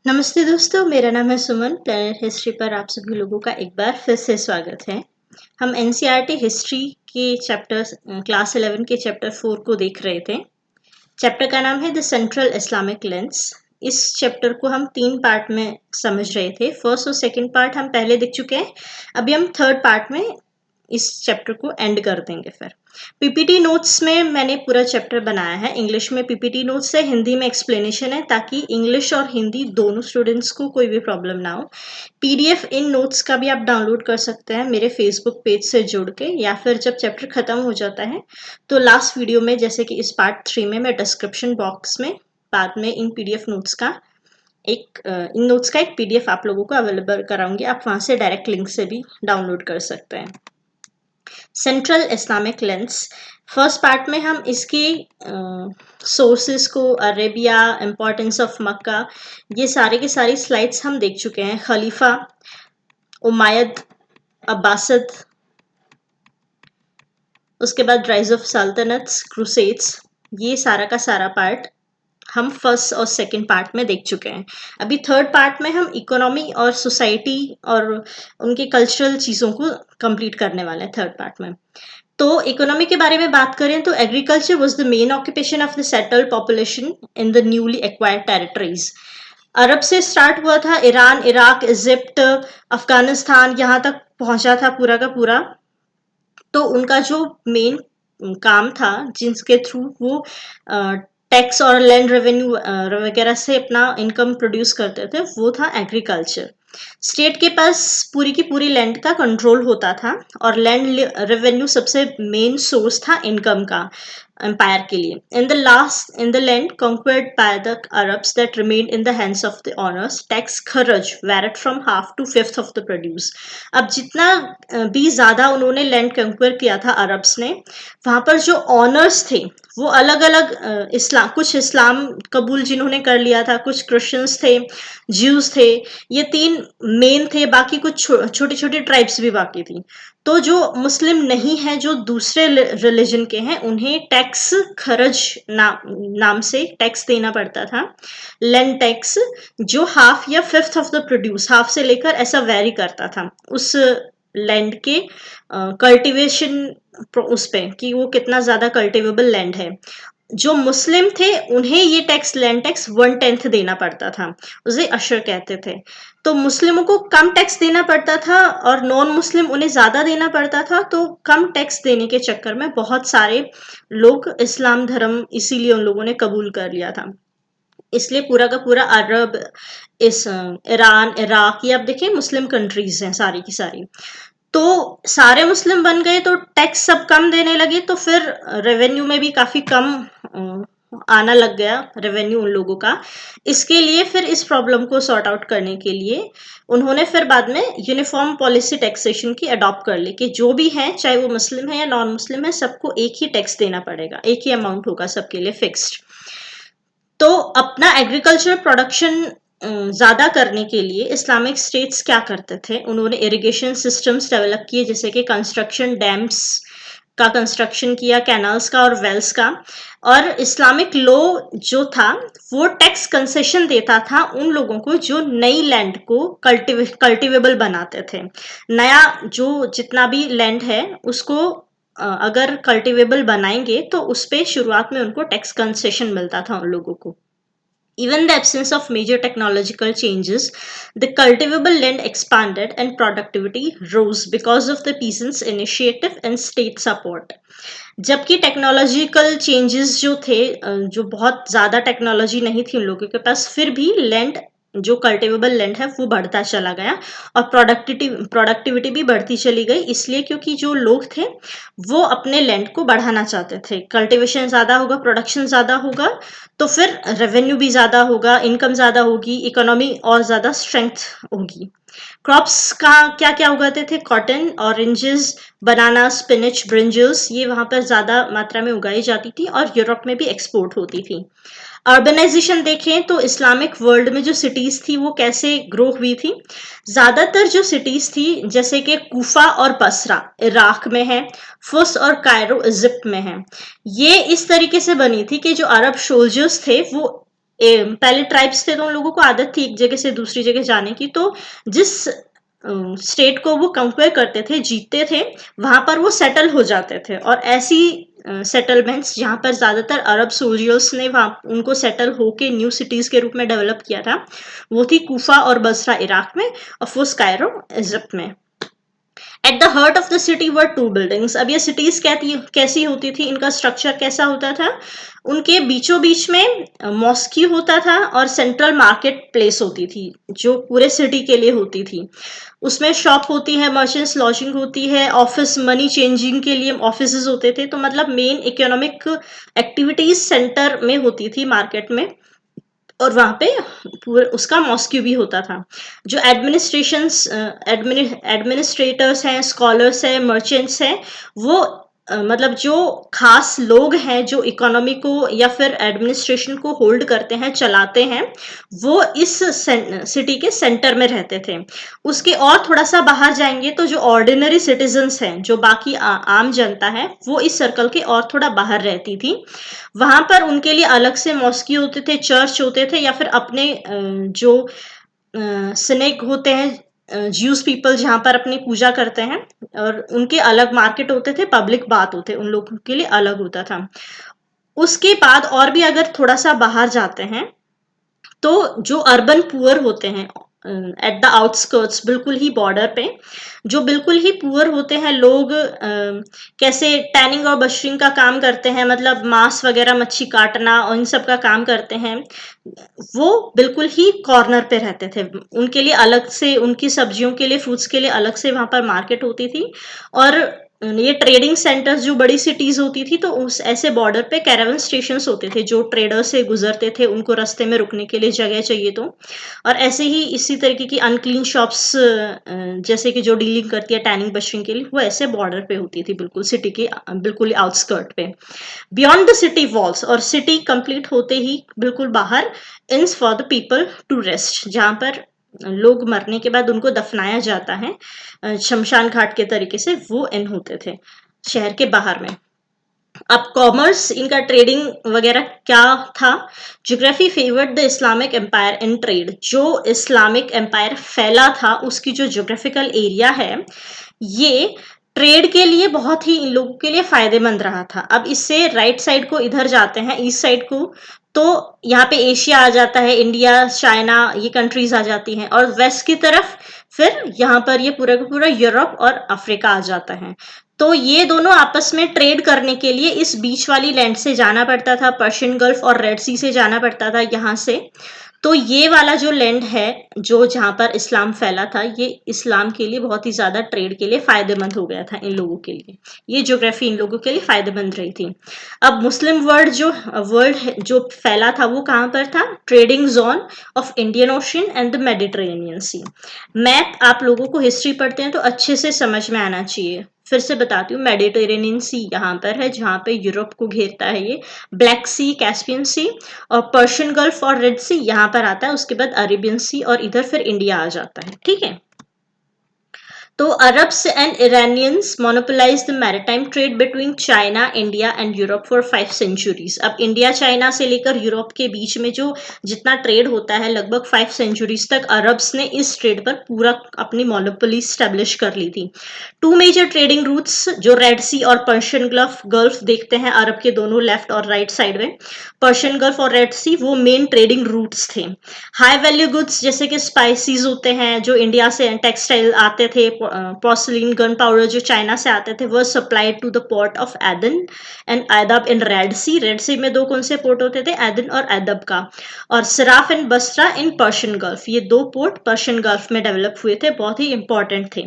नमस्ते दोस्तों, मेरा नाम है सुमन। प्लेनेट हिस्ट्री पर आप सभी लोगों का एक बार फिर से स्वागत है। हम एनसीईआरटी हिस्ट्री के चैप्टर क्लास 11 के चैप्टर 4 को देख रहे थे। चैप्टर का नाम है द सेंट्रल इस्लामिक लेंस। इस चैप्टर को हम 3 पार्ट में समझ रहे थे। फर्स्ट और सेकंड पार्ट हम पहले देख चुके हैं। अभी हम थर्ड पार्ट में इस चैप्टर को एंड कर देंगे। फिर पीपीटी नोट्स में मैंने पूरा चैप्टर बनाया है। इंग्लिश में पीपीटी नोट्स है, हिंदी में एक्सप्लेनेशन है, ताकि इंग्लिश और हिंदी दोनों स्टूडेंट्स को कोई भी प्रॉब्लम ना हो। पीडीएफ इन नोट्स का भी आप डाउनलोड कर सकते हैं मेरे फेसबुक पेज से जुड़ के, या फिर जब चैप्टर खत्म हो जाता है तो लास्ट वीडियो में, जैसे कि इस पार्ट 3 में, मैं डिस्क्रिप्शन बॉक्स में बाद में इन पीडीएफ नोट्स का इन नोट्स का एक पीडीएफ आप लोगों को अवेलेबल कराऊंगी। आप वहां से डायरेक्ट लिंक से भी डाउनलोड कर सकते हैं। Central Islamic lens first part में हम इसकी सोर्सेस को, अरेबिया, इम्पोर्टेंस ऑफ मक्का, ये सारे के सारी स्लाइड्स हम देख चुके हैं। खलीफा, उमायद, अब्बासिद, उसके बाद राइज ऑफ सल्तनट्स, क्रूसेड्स, ये सारा का सारा पार्ट हम फर्स्ट और सेकंड पार्ट में देख चुके हैं। अभी थर्ड पार्ट में हम इकोनॉमी और सोसाइटी और उनके कल्चरल चीज़ों को कंप्लीट करने वाले हैं थर्ड पार्ट में। तो इकोनॉमी के बारे में बात करें तो agriculture was the main occupation of the settled population in the newly acquired territories. Arab से स्टार्ट हुआ था, ईरान, इराक, इजिप्ट, अफगानिस्तान, यहाँ तक पहुंचा था पूरा का पूरा। तो उनका जो मेन काम था, जिसके थ्रू वो टैक्स और लैंड रेवेन्यू वगैरह से अपना इनकम प्रोड्यूस करते थे, वो था एग्रीकल्चर। स्टेट के पास पूरी की पूरी लैंड का कंट्रोल होता था, और लैंड रेवेन्यू सबसे मेन सोर्स था इनकम का एम्पायर के लिए। In the land conquered by the Arabs that remained in the hands of the owners, tax खरज varied from half to fifth of the produce। अब जितना भी ज्यादा उन्होंने लैंड कंक्वेयर किया था अरब्स ने, वहां पर जो ऑनर्स थे वो अलग अलग कुछ इस्लाम कबूल जिन्होंने कर लिया था, कुछ क्रिश्चियंस थे, ज्यूज थे, ये 3 मेन थे। बाकी कुछ छोटी छोटी ट्राइब्स भी बाकी थी। तो जो मुस्लिम नहीं है, जो दूसरे रिलीजन के हैं, उन्हें टैक्स खरज नाम से टैक्स देना पड़ता था, लैंड टैक्स, जो हाफ या fifth of the produce, half से लेकर ऐसा वेरी करता था उस लैंड के कल्टीवेशन उस पे, कि वो कितना ज्यादा कल्टीवेबल लैंड है। जो मुस्लिम थे उन्हें ये टैक्स, लैंड टैक्स 1/10 देना पड़ता था, उसे अशर कहते थे। तो मुस्लिमों को कम टैक्स देना पड़ता था और नॉन मुस्लिम उन्हें ज्यादा देना पड़ता था। तो कम टैक्स देने के चक्कर में बहुत सारे लोग इस्लाम धर्म इसीलिए उन लोगों ने कबूल कर लिया था। इसलिए पूरा का पूरा अरब, ईरान, इराक, ये आप देखिए मुस्लिम कंट्रीज हैं सारी की सारी। तो सारे मुस्लिम बन गए तो टैक्स सब कम देने लगे, तो फिर रेवेन्यू में भी काफी कम आना लग गया रेवेन्यू उन लोगों का। इसके लिए फिर इस प्रॉब्लम को सॉर्ट आउट करने के लिए उन्होंने फिर बाद में यूनिफॉर्म पॉलिसी टैक्सेशन की अडॉप्ट कर ली, कि जो भी है, चाहे वो मुस्लिम है या नॉन मुस्लिम है, सबको एक ही टैक्स देना पड़ेगा, एक ही अमाउंट होगा सबके लिए फिक्स्ड। तो अपना एग्रीकल्चर प्रोडक्शन ज्यादा करने के लिए इस्लामिक स्टेट्स क्या करते थे, उन्होंने इरिगेशन सिस्टम्स डेवलप किए, जैसे कि कंस्ट्रक्शन, डैम्स का कंस्ट्रक्शन किया, कैनाल्स का और वेल्स का। और इस्लामिक लॉ जो था वो टैक्स कंसेशन देता था उन लोगों को जो नई लैंड को कल्टिवेबल बनाते थे। नया जो जितना भी लैंड है उसको अगर कल्टिवेबल बनाएंगे तो उस पे शुरुआत में उनको टैक्स कंसेशन मिलता था उन लोगों को। Even the absence of major technological changes, the cultivable land expanded and productivity rose because of the peasants' initiative and state support। जबकि टेक्नोलॉजिकल चेंजेस जो थे, जो बहुत ज़्यादा टेक्नोलॉजी नहीं थी उन लोगों के पास, फिर भी लैंड, जो कल्टिवेबल लैंड है, वो बढ़ता चला गया और प्रोडक्टिविटी भी बढ़ती चली गई। इसलिए क्योंकि जो लोग थे वो अपने लैंड को बढ़ाना चाहते थे। कल्टिवेशन ज़्यादा होगा, प्रोडक्शन ज़्यादा होगा, तो फिर रेवेन्यू भी ज़्यादा होगा, इनकम ज़्यादा होगी, इकोनॉमी और ज़्यादा स्ट्रेंथ होगी। क्रॉप्स का क्या क्या उगाते थे? कॉटन, ऑरेंजेस, बनाना, स्पिनच, ब्रिंजल्स, ये वहां पर ज्यादा मात्रा में उगाई जाती थी और यूरोप में भी एक्सपोर्ट होती थी। अर्बनाइजेशन देखें तो इस्लामिक वर्ल्ड में जो सिटीज थी वो कैसे ग्रो हुई थी। ज्यादातर जो सिटीज थी, जैसे कि कूफा और बसरा इराक में है, फुस और कायरो इजिप्ट में है, ये इस तरीके से बनी थी कि जो अरब सोल्जर्स थे वो पहले ट्राइब्स थे तो उन लोगों को आदत थी एक जगह से दूसरी जगह जाने की, तो जिस स्टेट को वो कंक्वेयर करते थे, जीतते थे, वहां पर वो सेटल हो जाते थे। और ऐसी सेटलमेंट्स जहां पर ज्यादातर अरब सोल्जर्स ने वहां उनको सेटल होके न्यू सिटीज के रूप में डेवलप किया था, वो थी कूफा और बसरा इराक में, और कायरो इजिप्ट में। At the heart of the city were to buildings. अब ये सिटीज कैसी होती थी, इनका स्ट्रक्चर कैसा होता था, उनके बीचों बीच में मॉस्की होता था और सेंट्रल मार्केट प्लेस होती थी जो पूरे सिटी के लिए होती थी। उसमें शॉप होती है, मर्चेंट्स लॉजिंग होती है, ऑफिस मनी चेंजिंग के लिए ऑफिस होते थे। तो मतलब मेन इकोनॉमिक एक्टिविटीज सेंटर में होती थी मार्केट में, और वहां पे पूरे उसका मॉस्क्यू भी होता था। जो एडमिनिस्ट्रेटर्स हैं, स्कॉलर्स हैं, मर्चेंट्स हैं, वो मतलब जो खास लोग हैं जो इकोनॉमी को या फिर एडमिनिस्ट्रेशन को होल्ड करते हैं, चलाते हैं, वो इस सिटी के सेंटर में रहते थे। उसके और थोड़ा सा बाहर जाएंगे तो जो ऑर्डिनरी सिटीजन्स हैं, जो बाकी आम जनता है, वो इस सर्कल के और थोड़ा बाहर रहती थी। वहां पर उनके लिए अलग से मॉस्की होते थे, चर्च होते थे, या फिर अपने जो सिनेक होते हैं, ज्यूस पीपल जहां पर अपनी पूजा करते हैं, और उनके अलग मार्केट होते थे, पब्लिक बात होते, उन लोगों के लिए अलग होता था। उसके बाद और भी अगर थोड़ा सा बाहर जाते हैं तो जो अर्बन पुअर होते हैं एट द आउटस्कर्ट्स, बिल्कुल ही बॉर्डर पे, जो बिल्कुल ही पुअर होते हैं लोग, कैसे टैनिंग और बशरिंग का काम करते हैं, मतलब मांस वगैरह मच्छी काटना और इन सब का काम करते हैं, वो बिल्कुल ही कॉर्नर पे रहते थे। उनके लिए अलग से, उनकी सब्जियों के लिए, फ्रूट्स के लिए अलग से वहां पर मार्केट होती थी। और ये ट्रेडिंग सेंटर्स जो बड़ी सिटीज होती थी, तो उस ऐसे बॉर्डर पे कैरावन स्टेशंस होते थे, जो ट्रेडर से गुजरते थे, उनको रास्ते में रुकने के लिए जगह चाहिए तो। और ऐसे ही इसी तरीके की अनक्लीन शॉप्स, जैसे कि जो डीलिंग करती है टैनिंग बशरिंग के लिए, वो ऐसे बॉर्डर पे होती थी, बिल्कुल सिटी के बिल्कुल आउटस्कर्ट पे, बियॉन्ड द सिटी वॉल्स। और सिटी कंप्लीट होते ही बिल्कुल बाहर, inns for the people to rest, जहां पर लोग मरने के बाद उनको दफनाया जाता है शमशान घाट के तरीके से, वो इन होते थे शहर के बाहर में। अब कॉमर्स, इनका ट्रेडिंग वगैरह क्या था। Geography favoured the Islamic empire in trade. जो इस्लामिक एम्पायर फैला था उसकी जो ज्योग्राफिकल एरिया है, ये ट्रेड के लिए बहुत ही इन लोगों के लिए फायदेमंद रहा था। अब इससे राइट साइड को इधर जाते हैं, ईस्ट साइड को, तो यहाँ पे एशिया आ जाता है, इंडिया, चाइना, ये कंट्रीज आ जाती हैं। और वेस्ट की तरफ फिर यहाँ पर ये पूरा का पूरा यूरोप और अफ्रीका आ जाता है। तो ये दोनों आपस में ट्रेड करने के लिए इस बीच वाली लैंड से जाना पड़ता था, पर्शियन गल्फ और रेड सी से जाना पड़ता था यहाँ से। तो ये वाला जो लैंड है, जो जहां पर इस्लाम फैला था, ये इस्लाम के लिए बहुत ही ज्यादा ट्रेड के लिए फायदेमंद हो गया था इन लोगों के लिए। ये ज्योग्राफी इन लोगों के लिए फायदेमंद रही थी। अब मुस्लिम वर्ल्ड जो फैला था, वो कहां पर था, trading zone of Indian Ocean and the Mediterranean Sea. Map आप लोगों को हिस्ट्री पढ़ते हैं तो अच्छे से समझ में आना चाहिए। फिर से बताती हूँ, मेडिटेरेनियन सी यहाँ पर है, जहाँ पे यूरोप को घेरता है ये, ब्लैक सी, कैस्पियन सी, और पर्शियन गल्फ और रेड सी यहाँ पर आता है, उसके बाद अरेबियन सी, और इधर फिर इंडिया आ जाता है। ठीक है। तो Arabs and Iranians monopolize the maritime trade between China, India and Europe for 5 centuries. अब इंडिया चाइना से लेकर यूरोप के बीच में जो जितना ट्रेड होता है, लगभग 5 सेंचुरीज तक अरब्स ने इस ट्रेड पर पूरा अपनी मोनोपोली स्टैब्लिश कर ली थी। टू मेजर ट्रेडिंग रूट्स, जो रेड सी और पर्शियन गल्फ देखते हैं अरब के दोनों लेफ्ट और राइट साइड में, पर्शियन गल्फ और रेड सी, वो मेन ट्रेडिंग रूट्स थे। हाई वैल्यू गुड्स जैसे कि स्पाइसीज होते हैं जो इंडिया से, टेक्सटाइल आते थे, पोर्सिलीन, गन पाउडर जो चाइना से आते थे, वो supplied to the port of Aden and Aidhab in Red Sea. Red Sea में दो कौन से पोर्ट होते थे, एदन और एदब का। और Siraf and Basra in Persian Gulf, ये दो पोर्ट पर्शियन गल्फ में डेवलप हुए थे, बहुत ही इंपॉर्टेंट थे।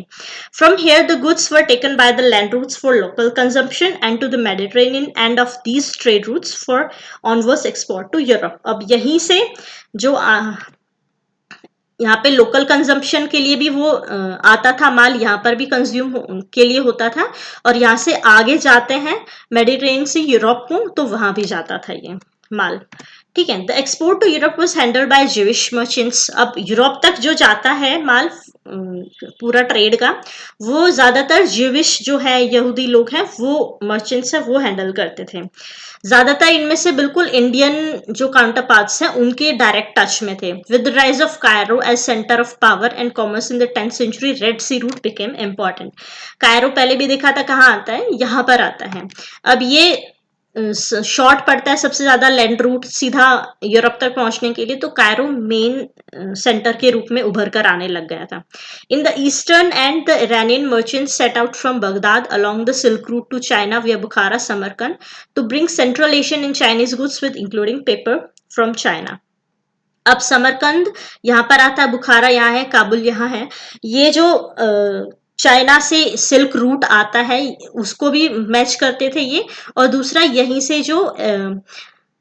From here the goods were taken by the land routes for local consumption and to the Mediterranean and of these trade routes for onwards export to Europe. अब यहीं से जो यहाँ पे लोकल कंजम्पशन के लिए भी वो आता था माल, यहाँ पर भी कंज्यूम के लिए होता था, और यहाँ से आगे जाते हैं मेडिटेरेनियन से यूरोप को, तो वहां भी जाता था ये माल। ठीक है। The export to Europe was handled by Jewish merchants. अब यूरोप तक जो जाता है माल पूरा ट्रेड का, वो ज्यादातर ज्यूइश जो है, यहूदी लोग हैं, वो मर्चेंट्स है, वो हैंडल करते थे। ज्यादातर इनमें से बिल्कुल इंडियन जो काउंटर पार्ट्स हैं उनके डायरेक्ट टच में थे। With the rise of Cairo as centre of power and commerce in the 10th century, Red Sea route became important. Cairo पहले भी देखा था कहाँ आता है, यहाँ पर आता है। अब ये शॉर्ट पड़ता है सबसे ज्यादा लैंड रूट सीधा यूरोप तक पहुंचने के लिए, तो कायरो मेन सेंटर के रूप में उभर कर आने लग गया था। In the eastern and the Iranian merchants set out from Baghdad along the silk route to China via Bukhara Samarkand to bring Central Asian and Chinese goods with including paper from China. अब Samarkand यहाँ पर आता है, बुखारा यहाँ है, काबुल यहाँ है। ये जो चाइना से सिल्क रूट आता है उसको भी मैच करते थे ये, और दूसरा यहीं से जो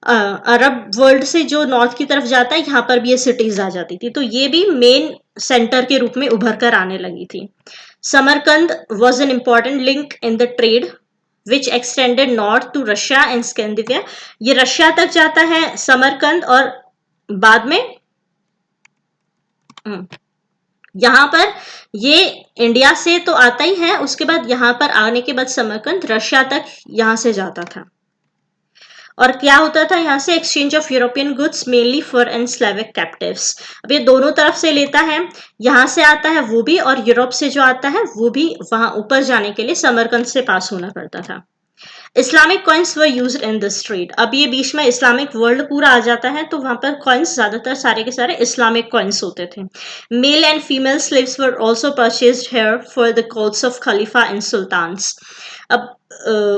अरब वर्ल्ड से जो नॉर्थ की तरफ जाता है यहाँ पर भी ये सिटीज आ जाती थी, तो ये भी मेन सेंटर के रूप में उभर कर आने लगी थी। Samarkand was an important link in the trade which extended north to Russia and Scandinavia. ये रशिया तक जाता है समरकंद, और बाद में यहाँ पर ये इंडिया से तो आता ही है, उसके बाद यहाँ पर आने के बाद समरकंद रशिया तक यहाँ से जाता था। और क्या होता था यहाँ से, exchange of European goods mainly for and Slavic captives. अब ये दोनों तरफ से लेता है, यहाँ से आता है वो भी, और यूरोप से जो आता है वो भी वहां ऊपर जाने के लिए समरकंद से पास होना पड़ता था। Islamic coins were used in this trade. अब ये बीच में इस्लामिक वर्ल्ड पूरा आ जाता है, तो वहां पर कॉइन्स ज्यादातर सारे के सारे इस्लामिक कॉइन्स होते थे। Male and female slaves were also purchased here for the courts of khalifa and sultans. अब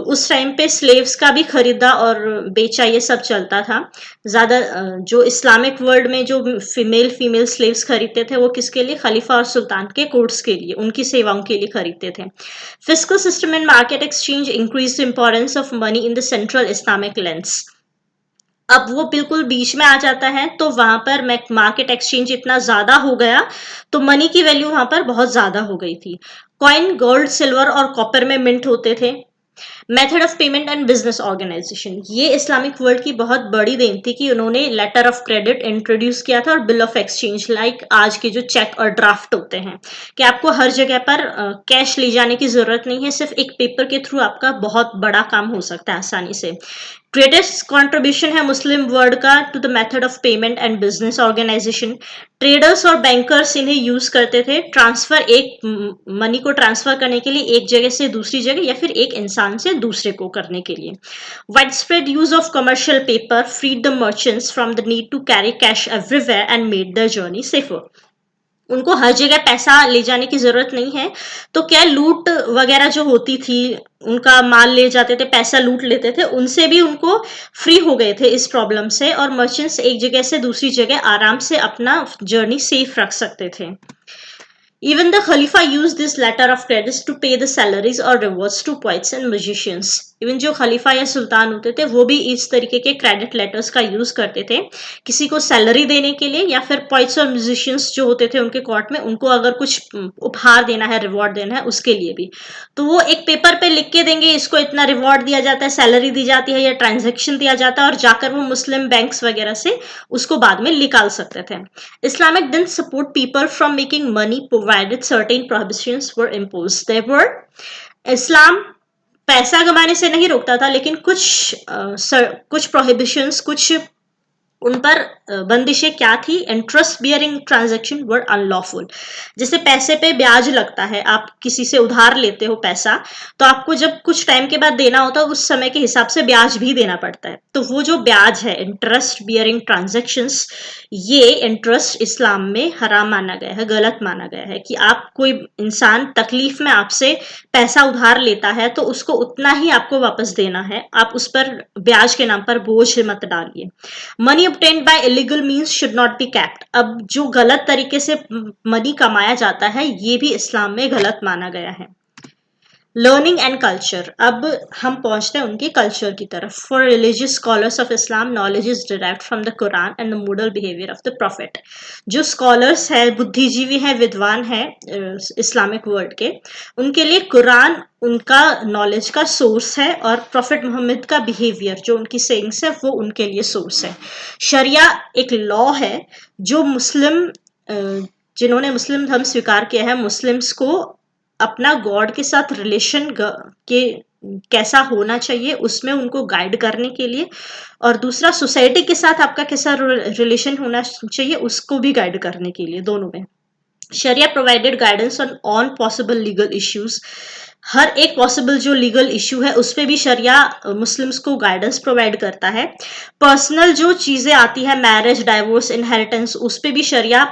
उस टाइम पे स्लेव्स का भी खरीदा और बेचा ये सब चलता था। ज्यादा जो इस्लामिक वर्ल्ड में जो फीमेल स्लेव्स खरीदते थे वो किसके लिए, खलीफा और सुल्तान के कोर्ट्स के लिए, उनकी सेवाओं के लिए खरीदते थे। Fiscal system and market exchange increase the importance of money in the central Islamic lands. अब वो बिल्कुल बीच में आ जाता है, तो वहां पर मार्केट एक्सचेंज इतना ज्यादा हो गया, तो मनी की वैल्यू वहां पर बहुत ज्यादा हो गई थी। कॉइन गोल्ड सिल्वर और कॉपर में मिंट होते थे। Method of payment and business organization, ये इस्लामिक वर्ल्ड की बहुत बड़ी देन थी कि उन्होंने लेटर ऑफ क्रेडिट इंट्रोड्यूस किया था और बिल ऑफ एक्सचेंज, लाइक आज के जो चेक और ड्राफ्ट होते हैं, कि आपको हर जगह पर कैश ले जाने की जरूरत नहीं है, सिर्फ एक पेपर के थ्रू आपका बहुत बड़ा काम हो सकता है आसानी से। ग्रेटेस्ट कंट्रीब्यूशन है मुस्लिम वर्ल्ड का to the method of payment and business organization. Traders और बैंकर्स इन्हें यूज करते थे ट्रांसफर, एक मनी को ट्रांसफर करने के लिए एक जगह से दूसरी जगह, या फिर एक इंसान से दूसरे को करने के लिए। Widespread use of commercial paper freed the merchants from the need to carry cash everywhere and made the journey safer. उनको हर जगह पैसा ले जाने की जरूरत नहीं है, तो क्या लूट वगैरह जो होती थी, उनका माल ले जाते थे, पैसा लूट लेते थे, उनसे भी उनको फ्री हो गए थे इस प्रॉब्लम से, और मर्चेंट्स एक जगह से दूसरी जगह आराम से अपना जर्नी सेफ रख सकते थे। Even the Khalifa used this letter of credits to pay the salaries or rewards to poets and musicians. Even जो खलीफा या सुल्तान होते थे वो भी इस तरीके के क्रेडिट लेटर्स का यूज करते थे, किसी को सैलरी देने के लिए, या फिर पोइट्स और म्यूजिशियंस जो होते थे उनके कोर्ट में, उनको अगर कुछ उपहार देना है, रिवॉर्ड देना है, उसके लिए भी। तो वो एक पेपर पे लिख के देंगे, इसको इतना रिवॉर्ड दिया जाता है, सैलरी दी जाती है, या ट्रांजेक्शन दिया जाता है, और जाकर वो मुस्लिम बैंक्स वगैरह से उसको बाद में निकाल सकते थे। Islamic didn't support people from making money provided certain prohibitions were imposed. There were इस्लाम पैसा कमाने से नहीं रोकता था, लेकिन कुछ प्रोहिबिशंस, कुछ उन पर बंदिशें क्या थी। इंटरेस्ट बियरिंग ट्रांजेक्शन वर अनलॉफुल। जैसे पैसे पे ब्याज लगता है, आप किसी से उधार लेते हो पैसा, तो आपको जब कुछ टाइम के बाद देना होता है, उस समय के हिसाब से ब्याज भी देना पड़ता है। तो वो जो ब्याज है, इंटरेस्ट बियरिंग ट्रांजेक्शंस, ये इंटरेस्ट इस्लाम में हराम माना गया है, गलत माना गया है, कि आप कोई इंसान तकलीफ में आपसे पैसा उधार लेता है तो उसको उतना ही आपको वापस देना है, आप उस पर ब्याज के नाम पर बोझ मत डालिए। Money obtained by illegal means should not be capped। अब जो गलत तरीके से मनी कमाया जाता है ये भी इस्लाम में गलत माना गया है। लर्निंग एंड कल्चर, अब हम पहुंचते हैं उनके कल्चर की तरफ। For religious scholars of Islam, knowledge is derived from the Quran and the model behaviour of the profit. जो स्कॉलर्स है, बुद्धिजीवी है, विद्वान है इस्लामिक वर्ल्ड के, उनके लिए कुरान उनका नॉलेज का सोर्स है, और प्रॉफिट मोहम्मद का बिहेवियर जो उनकी सेइंग्स है वो उनके लिए सोर्स है। शरिया एक लॉ है जो जिन्होंने मुस्लिम धर्म स्वीकार किया है, मुस्लिम्स को अपना गॉड के साथ रिलेशन के कैसा होना चाहिए उसमें उनको गाइड करने के लिए, और दूसरा सोसाइटी के साथ आपका कैसा रिलेशन होना चाहिए उसको भी गाइड करने के लिए, दोनों में। Sharia provided guidance on on possible legal issues. हर एक पॉसिबल जो लीगल इश्यू है उस पे भी शरिया मुस्लिम्स को गाइडेंस प्रोवाइड करता है। पर्सनल जो चीजें आती है, मैरिज, डाइवोर्स, इनहेरिटेंस, उस पे भी शरिया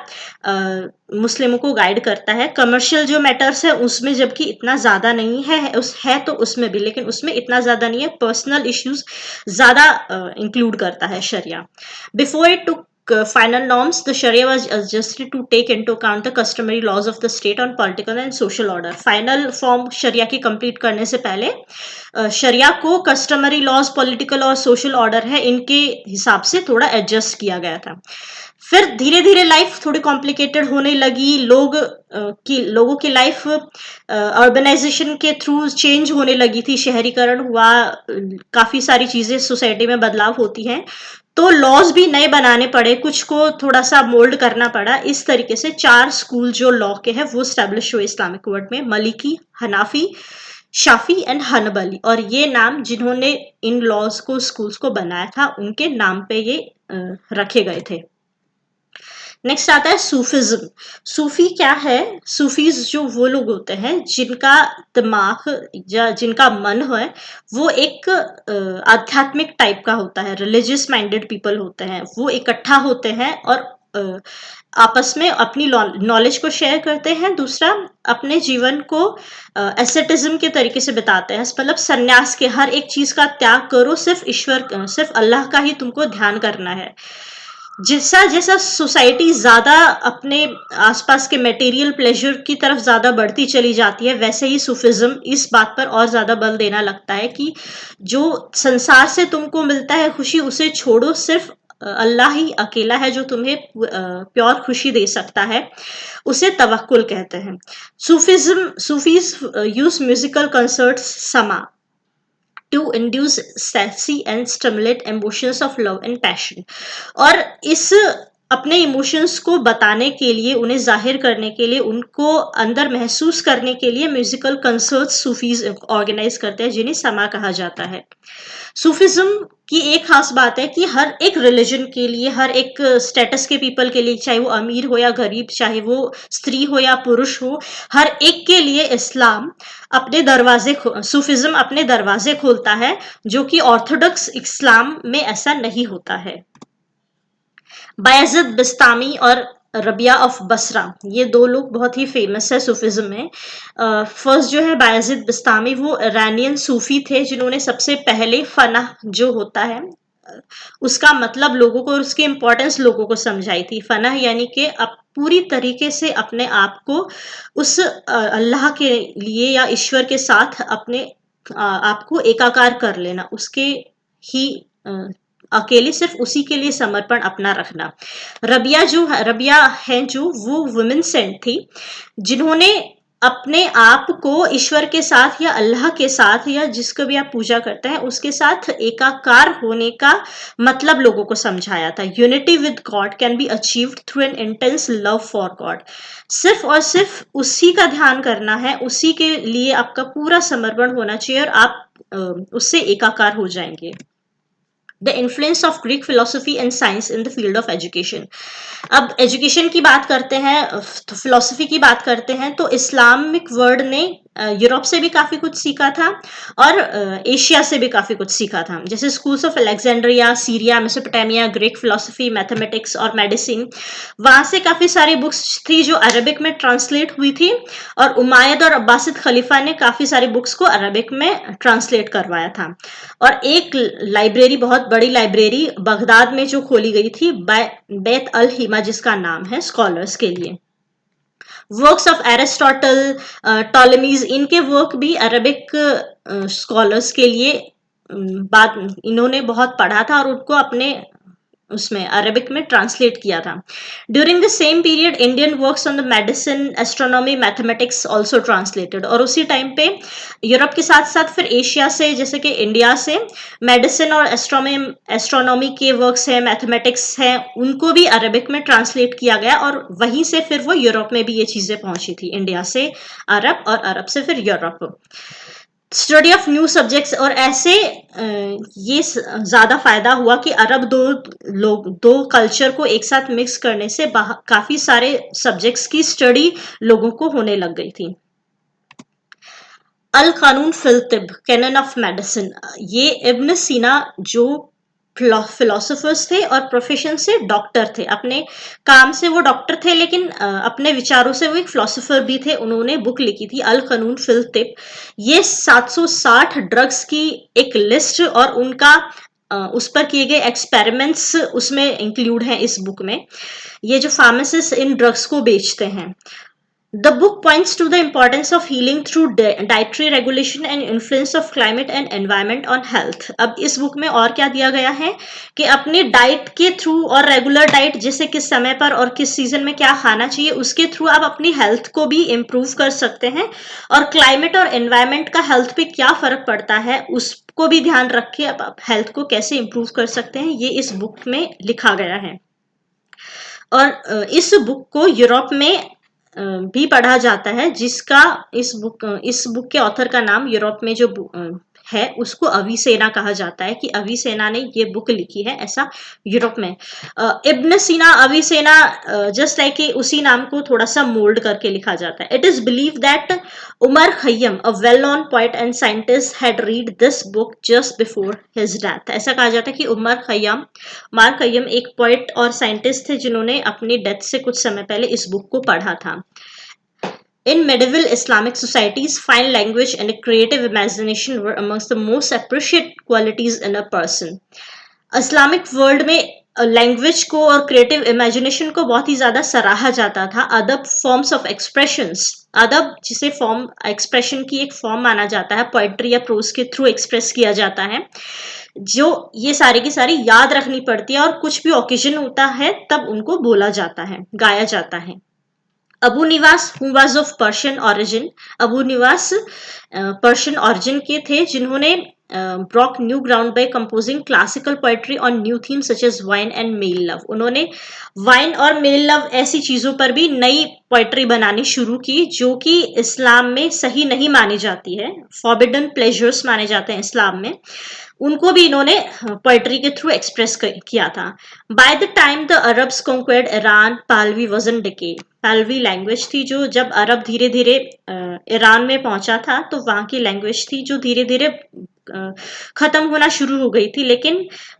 मुस्लिमों को गाइड करता है। कमर्शियल जो मैटर्स है उसमें जबकि इतना ज्यादा नहीं है, तो उसमें भी, लेकिन उसमें इतना ज्यादा नहीं है। पर्सनल इश्यूज ज्यादा इंक्लूड करता है शरिया। Before it took final norms, the Sharia was adjusted to take into account the customary laws of the state on political and social order. Final form Sharia की complete करने से पहले शरिया को customary laws, political और social order है, इनके हिसाब से थोड़ा एडजस्ट किया गया था। फिर धीरे धीरे लाइफ थोड़ी कॉम्प्लिकेटेड होने लगी, लोगों की लाइफ अर्बनाइजेशन के थ्रू चेंज होने लगी थी, शहरीकरण हुआ, काफी सारी चीजें सोसाइटी में बदलाव होती हैं, तो लॉज भी नए बनाने पड़े, कुछ को थोड़ा सा मोल्ड करना पड़ा। इस तरीके से 4 स्कूल जो लॉ के हैं वो स्टैब्लिश हुए इस्लामिक वर्ल्ड में, Maliki, Hanafi, Shafi and Hanbali. और ये नाम जिन्होंने इन लॉज को, स्कूल्स को बनाया था, उनके नाम पे ये रखे गए थे। नेक्स्ट आता है सूफिज्म। सूफी क्या है? सूफीज जो वो लोग होते हैं जिनका दिमाग या जिनका मन है वो एक आध्यात्मिक टाइप का होता है, रिलीजियस माइंडेड पीपल होते हैं। वो इकट्ठा होते हैं और आपस में अपनी नॉलेज को शेयर करते हैं। दूसरा, अपने जीवन को एसेटिज्म के तरीके से बिताते हैं, मतलब सन्यास के, हर एक चीज का त्याग करो, सिर्फ अल्लाह का ही तुमको ध्यान करना है। जैसा जैसा सोसाइटी ज्यादा अपने आसपास के मटेरियल प्लेजर की तरफ ज्यादा बढ़ती चली जाती है, वैसे ही सूफिज्म इस बात पर और ज्यादा बल देना लगता है कि जो संसार से तुमको मिलता है खुशी, उसे छोड़ो, सिर्फ अल्लाह ही अकेला है जो तुम्हें प्योर खुशी दे सकता है, उसे तवक्कुल कहते हैं। सूफीज यूज म्यूजिकल कंसर्ट्स, समा, to induce sassy and stimulate emotions of love and passion। और इस अपने इमोशंस को बताने के लिए, उन्हें जाहिर करने के लिए, उनको अंदर महसूस करने के लिए म्यूजिकल कंसर्ट्स सूफीज ऑर्गेनाइज करते हैं, जिन्हें समा कहा जाता है। सूफिज्म की एक खास बात है कि हर एक रिलीजन के लिए, हर एक स्टेटस के पीपल के लिए, चाहे वो अमीर हो या गरीब, चाहे वो स्त्री हो या पुरुष हो, हर एक के लिए इस्लाम अपने दरवाजे, सूफिज्म अपने दरवाजे खोलता है, जो कि ऑर्थोडॉक्स इस्लाम में ऐसा नहीं होता है। बायजिद बिस्तामी और रबिया ऑफ बसरा, ये दो लोग बहुत ही फेमस है सूफिज्म में। फर्स्ट जो है बायजिद बिस्तामी, वो ईरानियन सूफी थे जिन्होंने सबसे पहले फना जो होता है उसका मतलब लोगों को और उसकी इम्पोर्टेंस लोगों को समझाई थी। फना यानी कि अब पूरी तरीके से अपने आप को उस अल्लाह के लिए या ईश्वर के साथ अपने आप को एकाकार कर लेना, उसके ही अकेले सिर्फ उसी के लिए समर्पण अपना रखना। रबिया है जो, वो वुमेन सेंट थी जिन्होंने अपने आप को ईश्वर के साथ या अल्लाह के साथ या जिसको भी आप पूजा करते हैं उसके साथ एकाकार होने का मतलब लोगों को समझाया था। Unity with God can be achieved through an intense love for God. सिर्फ और सिर्फ उसी का ध्यान करना है, उसी के लिए आपका पूरा समर्पण होना चाहिए और आप उससे एकाकार हो जाएंगे। The influence of Greek philosophy and science in the field of education. अब एजुकेशन की बात करते हैं, तो फिलोसफी की बात करते हैं, तो इस्लामिक वर्ल्ड ने यूरोप से भी काफी कुछ सीखा था और एशिया से भी काफी कुछ सीखा था। जैसे schools of Alexandria, Syria, Mesopotamia, Greek philosophy, mathematics और मेडिसिन, वहां से काफी सारी बुक्स थी जो अरबिक में ट्रांसलेट हुई थी, और उमायद और अब्बासिद खलीफा ने काफी सारी बुक्स को अरबिक में ट्रांसलेट करवाया था। और एक लाइब्रेरी, बहुत बड़ी लाइब्रेरी बगदाद में जो खोली गई थी, बैत अल हिमा जिसका नाम है, स्कॉलर्स के लिए। वर्क्स ऑफ एरिस्टोटल, टॉलेमीज, इनके वर्क भी अरबिक स्कॉलर्स के लिए बात इन्होंने बहुत पढ़ा था और उनको अपने उसमें अरबिक में ट्रांसलेट किया था। During the same period Indian works on the medicine, astronomy, mathematics also translated. और उसी टाइम पे यूरोप के साथ साथ फिर एशिया से, जैसे कि इंडिया से मेडिसिन और एस्ट्रोनॉमी के वर्क्स हैं, मैथमेटिक्स हैं, उनको भी अरबिक में ट्रांसलेट किया गया और वहीं से फिर वो यूरोप में भी ये चीजें पहुंची थी, इंडिया से अरब और अरब से फिर Europe. Study of new subjects, और ऐसे ये ज्यादा फायदा हुआ कि अरब दो कल्चर को एक साथ मिक्स करने से काफी सारे सब्जेक्ट्स की स्टडी लोगों को होने लग गई थी। अल कानून फिल तिब, कैनन ऑफ मेडिसिन, ये इब्न सीना जो फिलोसोफर्स थे और प्रोफेशन से डॉक्टर थे, अपने काम से वो डॉक्टर थे लेकिन अपने विचारों से वो एक फिलोसोफर भी थे। उन्होंने बुक लिखी थी अल कानून फिल तिब। ये 760 ड्रग्स की एक लिस्ट और उनका उस पर किए गए एक्सपेरिमेंट्स उसमें इंक्लूड हैं इस बुक में। ये जो फार्मासिस्ट इन ड्रग्स को बेचते हैं। The book points to the importance of healing through dietary regulation and influence of climate and environment on health। अब इस बुक में और क्या दिया गया है कि अपने डाइट के थ्रू और रेगुलर डाइट, जैसे किस समय पर और किस सीजन में क्या खाना चाहिए, उसके थ्रू आप अपनी हेल्थ को भी इम्प्रूव कर सकते हैं, और क्लाइमेट और एनवायरमेंट का हेल्थ पे क्या फर्क पड़ता है उसको भी ध्यान रख के आप हेल्थ को कैसे इम्प्रूव कर सकते हैं, ये इस बुक में लिखा गया है। और इस बुक को यूरोप में भी पढ़ा जाता है, जिसका इस बुक के ऑथर का नाम यूरोप में जो है उसको अविसेना कहा जाता है, कि अविसेना ने ये बुक लिखी है, ऐसा यूरोप में। इब्न सीना अविसेना, जस्ट लाइक उसी नाम को थोड़ा सा मोल्ड करके लिखा जाता है। It is believe that Omar Khayyam, a well known poet and scientist, had read this book just before his death. ऐसा कहा जाता है कि उमर खय्यम एक पोएट और साइंटिस्ट थे जिन्होंने अपनी डेथ से कुछ समय पहले इस बुक को पढ़ा था। In medieval Islamic societies, fine language and a creative imagination were amongst the most appreciated qualities in a person. Islamic world में लैंग्वेज को और क्रिएटिव इमेजिनेशन को बहुत ही ज्यादा सराहा जाता था। अदब फॉर्म्स ऑफ एक्सप्रेशंस, अदब जिसे फॉर्म एक्सप्रेशन की एक फॉर्म माना जाता है, पोएट्री या प्रोज के थ्रू एक्सप्रेस किया जाता है, जो ये सारी की सारी याद रखनी पड़ती है और कुछ भी ओकेजन होता है तब उनको बोला जाता है, गाया जाता है। Abu Nuwas, who was of Persian origin, Abu Nuwas Persian origin के थे जिन्होंने broke new ground by composing classical poetry on new themes such as wine and male love. उन्होंने वाइन और मेल लव ऐसी चीजों पर भी नई पोएट्री बनानी शुरू की जो कि इस्लाम में सही नहीं मानी जाती है, फॉरबिडन प्लेजर्स माने जाते हैं इस्लाम में, उनको भी इन्होंने पोएट्री के थ्रू एक्सप्रेस किया था। By the time the Arabs conquered Iran, Pahlavi was in decay, Palvi language थी जो जब अरब धीरे धीरे ईरान में पहुंचा था तो वहां की लैंग्वेज थी जो धीरे धीरे खत्म होना शुरू हो गई थी, लेकिन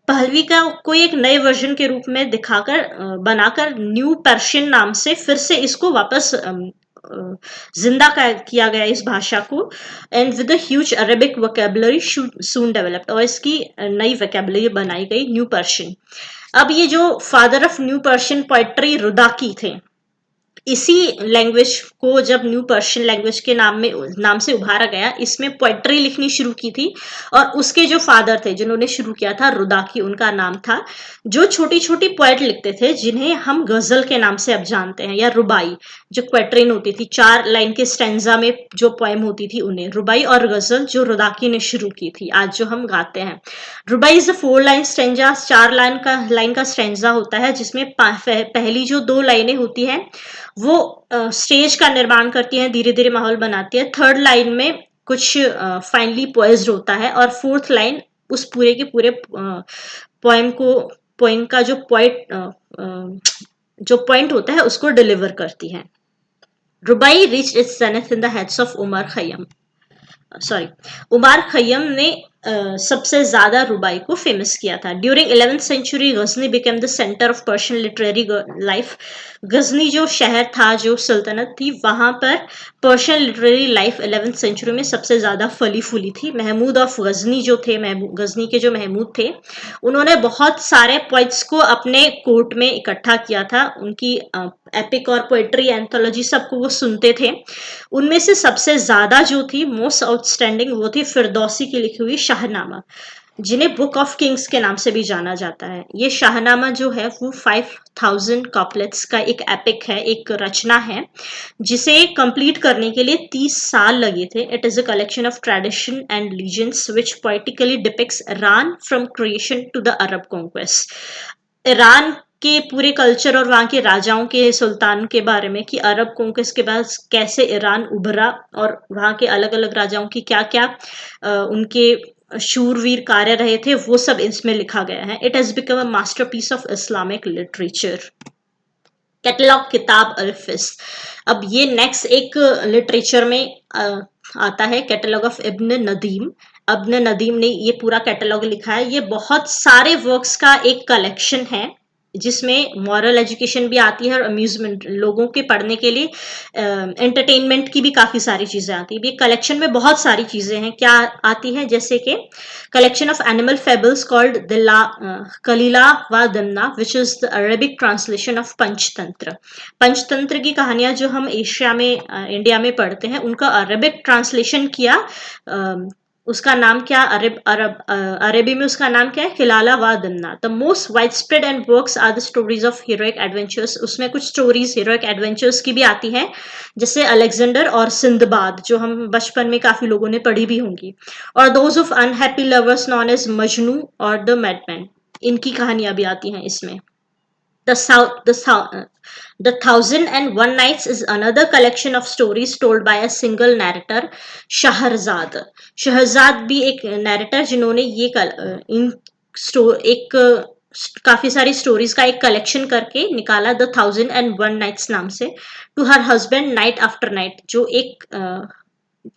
पहलवी का कोई एक नए वर्जन के रूप में दिखाकर बनाकर न्यू पर्शियन नाम से फिर से इसको वापस जिंदा किया गया इस भाषा को, and with huge Arabic vocabulary soon developed, और इसकी नई वोकेबलरी बनाई गई न्यू पर्शियन। अब ये जो father of new Persian poetry Rudaki थे, इसी लैंग्वेज को जब न्यू पर्शियन लैंग्वेज के नाम से उभारा गया, इसमें पोएट्री लिखनी शुरू की थी, और उसके जो फादर थे जिन्होंने शुरू किया था, रुदाकी उनका नाम था, जो छोटी छोटी पोएट लिखते थे जिन्हें हम गजल के नाम से अब जानते हैं, या रुबाई, जो क्वेट्रिन होती थी, 4 लाइन के स्टेंजा में जो पोएम होती थी उन्हें रुबाई, और गजल जो रुदाकी ने शुरू की थी आज जो हम गाते हैं। Rubai is a 4 line stanza, 4 line का स्टेंजा होता है जिसमें पहली जो 2 लाइनें होती हैं वो स्टेज का निर्माण करती हैं, धीरे धीरे माहौल बनाती है। थर्ड लाइन में कुछ फाइनली पोइज्ड होता है, और फोर्थ लाइन उस पूरे के पूरे पोएम का जो पॉइंट होता है उसको डिलीवर करती है। Rubai reached its zenith in the hands of Omar Khayyam ने सबसे ज्यादा रुबाई को फेमस किया था। During 11th century Ghazni became the centre of Persian literary life. Ghazni जो शहर था, जो सल्तनत थी, वहां पर Persian literary life 11th century में सबसे ज्यादा फली फूली थी। महमूद ऑफ गजनी जो थे, गजनी के जो महमूद थे, उन्होंने बहुत सारे पोइट्स को अपने कोर्ट में इकट्ठा किया था, उनकी एपिक और पोएट्री एंथोलॉजी सबको वो सुनते थे। उनमें से सबसे ज्यादा जो थी, मोस्ट आउटस्टैंडिंग, वो थी फिरदौसी की लिखी हुई शाहनामा, जिन्हें बुक ऑफ किंग्स के नाम से भी जाना जाता है। ये शाहनामा जो है वो 5000 कॉपलेट्स का एक एपिक है, एक रचना है, जिसे कंप्लीट करने के लिए 30 साल लगे थे। It is a collection of tradition and legends which poetically depicts Iran from creation to the Arab conquest. Iran के पूरे कल्चर और वहाँ के राजाओं के, सुल्तान के बारे में, कि अरब कॉन्क्वेस्ट के बाद कैसे ईरान उभरा और वहाँ के अलग अलग राजाओं की क्या क्या उनके शूरवीर कार्य रहे थे, वो सब इसमें लिखा गया है। It has become a masterpiece of Islamic literature. Catalogue किताब अल्फिस। अब ये नेक्स्ट एक लिटरेचर में आता है, कैटलॉग ऑफ इब्न नदीम। इब्न नदीम ने ये पूरा कैटलॉग लिखा है। ये बहुत सारे वर्क्स का एक कलेक्शन है जिसमें मॉरल एजुकेशन भी आती है और अम्यूजमेंट, लोगों के पढ़ने के लिए एंटरटेनमेंट की भी काफी सारी चीजें आती है। ये कलेक्शन में बहुत सारी चीजें हैं। क्या आती है, जैसे कि collection of animal fables called Kalila wa Dimna, which is the Arabic translation of Panchatantra. Panchatantra की कहानियां जो हम एशिया में, इंडिया में पढ़ते हैं, उनका अरबिक ट्रांसलेशन किया। उसका नाम क्या, अरबी में उसका नाम क्या है, Kalila wa Dimna. The most widespread and works are the stories of heroic adventures. उसमें कुछ स्टोरीज हीरोइक एडवेंचर्स की भी आती हैं, जैसे अलेक्जेंडर और सिंदबाद, जो हम बचपन में काफी लोगों ने पढ़ी भी होंगी। और those of unhappy lovers known as Majnu और द मैडमैन, इनकी कहानियां भी आती हैं इसमें। The South, the Thousand and One Nights is another collection of stories told by a single narrator, Shahrzad. Shahrzad भी एक नैरेटर जिन्होंने ये एक काफी सारी स्टोरीज का एक कलेक्शन करके निकाला, द 1001 नाइट्स नाम से। To her husband night after night, जो एक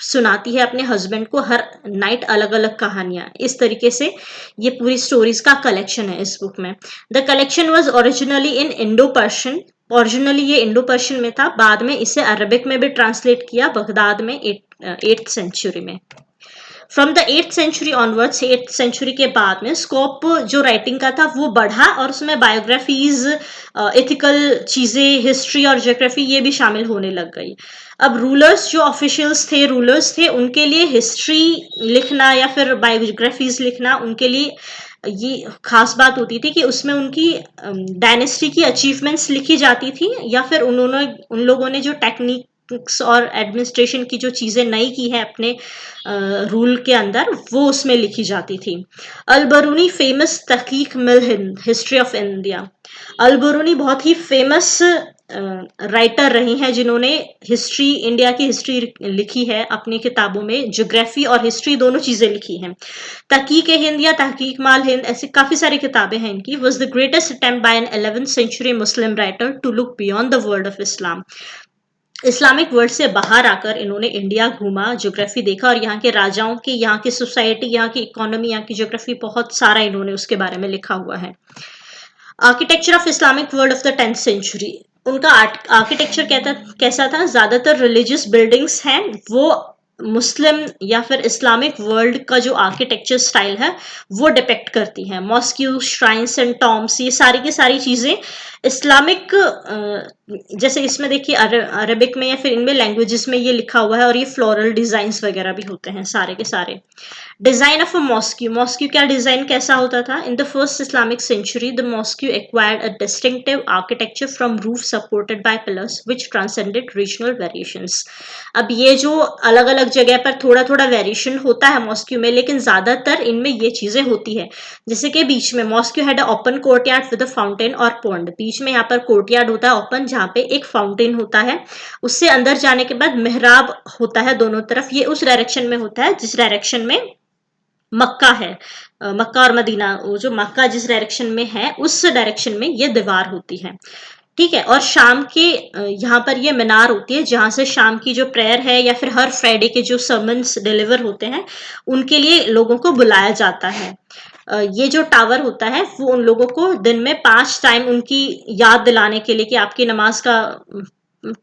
सुनाती है अपने हस्बैंड को हर नाइट अलग अलग कहानियां। इस तरीके से ये पूरी स्टोरीज का कलेक्शन है इस बुक में। The collection was originally in Indo Persian. Originally ये इंडो पर्शियन में था, बाद में इसे अरबिक में भी ट्रांसलेट किया बगदाद में 8th सेंचुरी में। From the 8th century onwards, 8th century के बाद में स्कोप जो राइटिंग का था वो बढ़ा, और उसमें बायोग्राफीज, एथिकल चीजें, हिस्ट्री और ज्योग्राफी ये भी शामिल होने लग गई। अब रूलर्स, जो ऑफिशियल्स थे, रूलर्स थे, उनके लिए हिस्ट्री लिखना या फिर बायोग्राफीज लिखना, उनके लिए ये खास बात होती थी कि उसमें उनकी डायनेस्टी की अचीवमेंट्स लिखी जाती थी, या फिर उन लोगों ने जो टेक्निक्स और एडमिनिस्ट्रेशन की जो चीजें नई की है अपने रूल के अंदर, वो उसमें लिखी जाती थी। अलबरूनी फेमस तहकीक मिल हिंद, हिस्ट्री ऑफ इंडिया। अलबरूनी बहुत ही फेमस राइटर रही हैं जिन्होंने हिस्ट्री, इंडिया की हिस्ट्री लिखी है अपनी किताबों में। ज्योग्राफी और हिस्ट्री दोनों चीजें लिखी हैं। तहकीक हिंद या तहकीक माल हिंद, ऐसी काफी सारी किताबें हैं इनकी। Was the greatest attempt by an 11th century Muslim writer to look beyond the world of Islam. Islamic world से बाहर आकर इन्होंने इंडिया घूमा, ज्योग्राफी देखा, और यहाँ के राजाओं की, यहाँ की सोसाइटी, यहाँ की इकोनॉमी, यहाँ की ज्योग्राफी, बहुत सारा इन्होंने उसके बारे में लिखा हुआ है। Architecture of Islamic world of the 10th century. उनका आर्किटेक्चर कैसा था, ज्यादातर रिलीजियस बिल्डिंग्स हैं, वो मुस्लिम या फिर इस्लामिक वर्ल्ड का जो आर्किटेक्चर स्टाइल है वो डिपेक्ट करती है। मॉस्क्यू, श्राइन्स एंड टॉम्स, ये सारी की सारी चीजें इस्लामिक, जैसे इसमें देखिए अरबिक में या फिर इनमें लैंग्वेजेस में ये लिखा हुआ है, और ये फ्लोरल डिजाइन्स वगैरह भी होते हैं सारे के सारे। Design of a mosque. Mosque क्या डिजाइन कैसा होता था? In the first Islamic century the mosque acquired a distinctive architecture from roof supported by pillars which transcended regional variations. अब ये जो अलग अलग जगह पर थोड़ा थोड़ा वेरिएशन होता है मॉस्क्यू में, लेकिन ज्यादातर इनमें ये चीजें होती है। जैसे कि बीच में mosque had a open courtyard with a fountain और पॉन्ड। बीच में यहाँ पर कोर्टयार्ड होता है ओपन, जहाँ पे एक फाउंटेन होता है। उससे अंदर जाने के बाद मेहराब होता है दोनों तरफ। ये उस डायरेक्शन में होता है जिस डायरेक्शन में मक्का है। मक्का और मदीना, वो जो मक्का जिस डायरेक्शन में है उस डायरेक्शन में ये दीवार होती है। ठीक है। और शाम के यहाँ पर ये मीनार होती है जहां से शाम की जो प्रेयर है या फिर हर फ्राइडे के जो सर्मन्स डिलीवर होते हैं उनके लिए लोगों को बुलाया जाता है। ये जो टावर होता है वो उन लोगों को दिन में 5 टाइम उनकी याद दिलाने के लिए कि आपकी नमाज का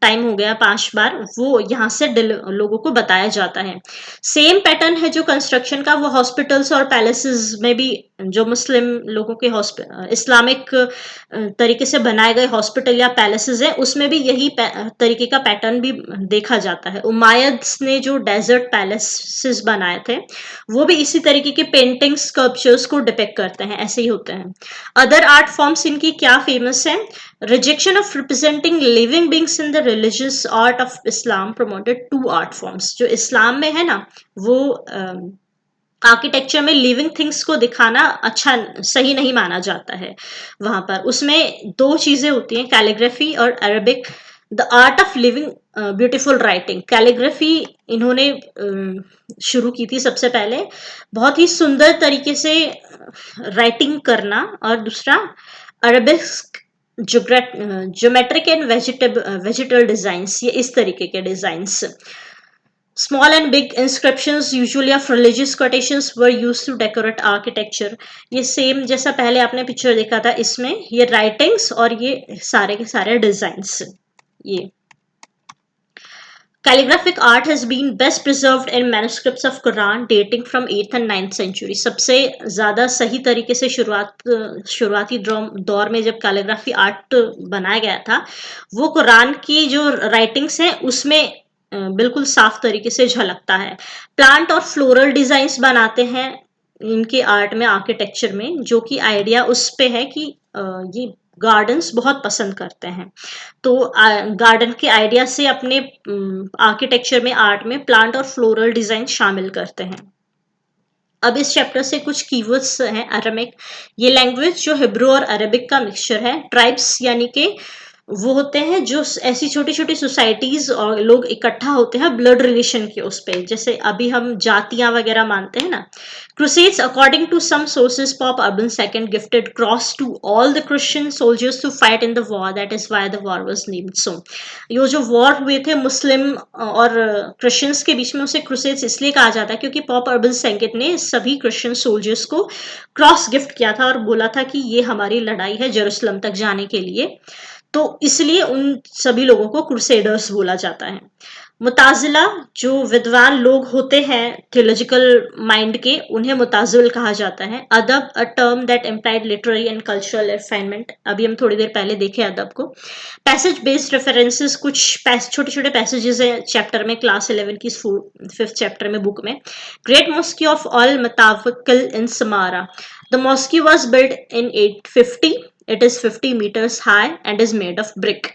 टाइम हो गया 5 बार, वो यहाँ से लोगों को बताया जाता है। सेम पैटर्न है जो कंस्ट्रक्शन का, वो हॉस्पिटल्स और पैलेसेस में भी, जो मुस्लिम लोगों के इस्लामिक तरीके से बनाए गए हॉस्पिटल या पैलेसेस हैं, उसमें भी यही तरीके का पैटर्न भी देखा जाता है। उमायद्स ने जो डेजर्ट पैलेसेस बनाए थे वो भी इसी तरीके के पेंटिंग स्कल्पचर्स को डिपेक्ट करते हैं, ऐसे ही होते हैं। अदर आर्ट फॉर्म्स इनकी क्या फेमस है? Rejection of representing living beings in the religious art of Islam promoted 2 art forms. जो इस्लाम में है ना, वो आर्किटेक्चर में लिविंग थिंग्स को दिखाना अच्छा सही नहीं माना जाता है वहां पर। उसमें दो चीजें होती हैं, कैलीग्राफी और Arabic. The art of living beautiful writing, calligraphy इन्होंने शुरू की थी सबसे पहले, बहुत ही सुंदर तरीके से राइटिंग करना। और दूसरा Arabic geometric and vegetal designs, ये इस तरीके के designs. Small and big inscriptions, usually of religious quotations, were used to decorate architecture. ये सेम जैसा पहले आपने पिक्चर देखा था, इसमें ये राइटिंग्स और ये सारे के सारे डिजाइन्स। ये Calligraphic art has been best preserved in manuscripts of Quran dating from 8th and 9th century. सबसे ज़्यादा सही तरीके से शुरुआती दौर में जब कैलीग्राफी आर्ट बनाया गया था, वो कुरान की जो राइटिंग्स हैं उसमें बिल्कुल साफ तरीके से झलकता है। प्लांट और फ्लोरल डिजाइन्स बनाते हैं इनके आर्ट में, आर्किटेक्चर में, जो कि आइडिया उस पे है कि ये गार्डन्स बहुत पसंद करते हैं, तो गार्डन के आइडिया से अपने आर्किटेक्चर में, आर्ट में प्लांट और फ्लोरल डिजाइन शामिल करते हैं। अब इस चैप्टर से कुछ कीवर्ड्स हैं। अरेमिक, ये लैंग्वेज जो हिब्रू और अरेबिक का मिक्सचर है। ट्राइब्स यानी कि वो होते हैं जो ऐसी छोटी छोटी सोसाइटीज और लोग इकट्ठा होते हैं ब्लड रिलेशन के उस पे, जैसे अभी हम जातियां वगैरह मानते हैं ना। Crusades, according to some sources, Pope Urban second gifted cross to all the Christian soldiers to fight in the war, that is why the war was named so. ये जो वॉर हुए थे मुस्लिम और क्रिश्चियंस के बीच में, उसे क्रूसेड्स इसलिए कहा जाता है क्योंकि पॉप अर्बन सेकंड ने सभी क्रिश्चियन सोल्जर्स को क्रॉस गिफ्ट किया था और बोला था कि ये हमारी लड़ाई है जेरूसलम तक जाने के लिए, तो इसलिए उन सभी लोगों को क्रूसेडर्स बोला जाता है। मुताजिला, जो विद्वान लोग होते हैं थियोलॉजिकल माइंड के, उन्हें मुताजिल कहा जाता है। अदब, a term that implied literary and cultural refinement, अभी हम थोड़ी देर पहले देखे अदब को। पैसेज बेस्ड रेफरेंसेस, कुछ छोटे छोटे पैसेजेस हैं चैप्टर में, क्लास 11 की 5th चैप्टर में बुक में। Great mosque of al Mutawakkil in Samarra, the mosque was build in 850. It is 50 meters high and is made of brick.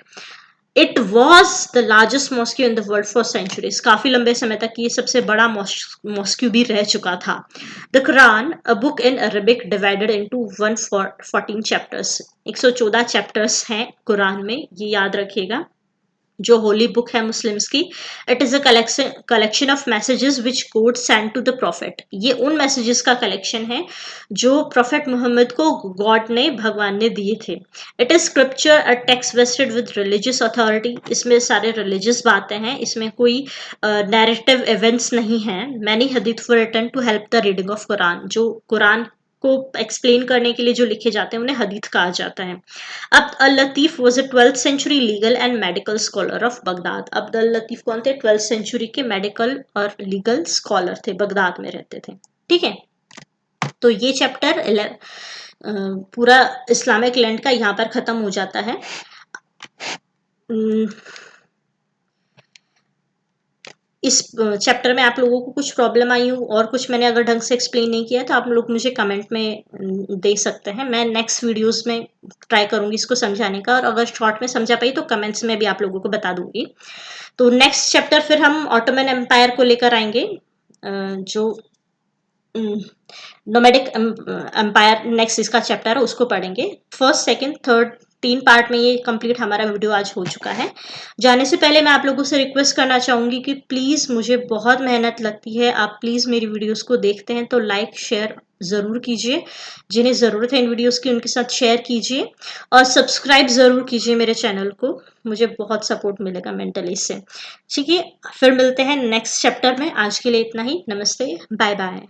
It was the largest mosque in the world for centuries. काफी लंबे समय तक ये सबसे बड़ा mask भी रह चुका था। The Quran, a book in Arabic, divided into 114 chapters. 114 chapters हैं कुरान में, ये याद रखिएगा, जो होली बुक है मुस्लिम्स की। It is a collection of messages which God send to the prophet, ये उन मैसेजेस का कलेक्शन है जो प्रॉफिट मोहम्मद को गॉड ने, भगवान ने दिए थे। It is scripture, a text wasted with religious authority, इसमें सारे रिलीजियस बातें हैं, इसमें कोई नैरेटिव इवेंट्स नहीं हैं। Many hadith were written to help the reading of Quran, जो कुरान को एक्सप्लेन करने के लिए जो लिखे जाते हैं उन्हें हदीथ कहा जाता है। Abd al Latif was a 12th century legal and medical scholar of Baghdad. Abd al Latif कौन थे? 12th सेंचुरी के मेडिकल और लीगल स्कॉलर थे, बगदाद में रहते थे। ठीक है, तो ये चैप्टर पूरा इस्लामिक लैंड का यहाँ पर खत्म हो जाता है। इस चैप्टर में आप लोगों को कुछ प्रॉब्लम आई हो और कुछ मैंने अगर ढंग से एक्सप्लेन नहीं किया तो आप लोग मुझे कमेंट में दे सकते हैं। मैं नेक्स्ट वीडियोस में ट्राई करूंगी इसको समझाने का, और अगर शॉर्ट में समझा पाई तो कमेंट्स में भी आप लोगों को बता दूंगी। तो नेक्स्ट चैप्टर फिर हम ऑटोमन एम्पायर को लेकर आएंगे, जो नोमैडिक एम्पायर नेक्स्ट इसका चैप्टर है, उसको पढ़ेंगे। फर्स्ट, सेकंड, थर्ड, 3 पार्ट में ये कंप्लीट हमारा वीडियो आज हो चुका है। जाने से पहले मैं आप लोगों से रिक्वेस्ट करना चाहूंगी कि प्लीज, मुझे बहुत मेहनत लगती है, आप प्लीज मेरी वीडियोस को देखते हैं तो लाइक शेयर जरूर कीजिए, जिन्हें जरूरत है इन वीडियोस की उनके साथ शेयर कीजिए, और सब्सक्राइब जरूर कीजिए मेरे चैनल को, मुझे बहुत सपोर्ट मिलेगा मेंटली इससे। ठीक है, फिर मिलते हैं नेक्स्ट चैप्टर में। आज के लिए इतना ही, नमस्ते, बाय बाय।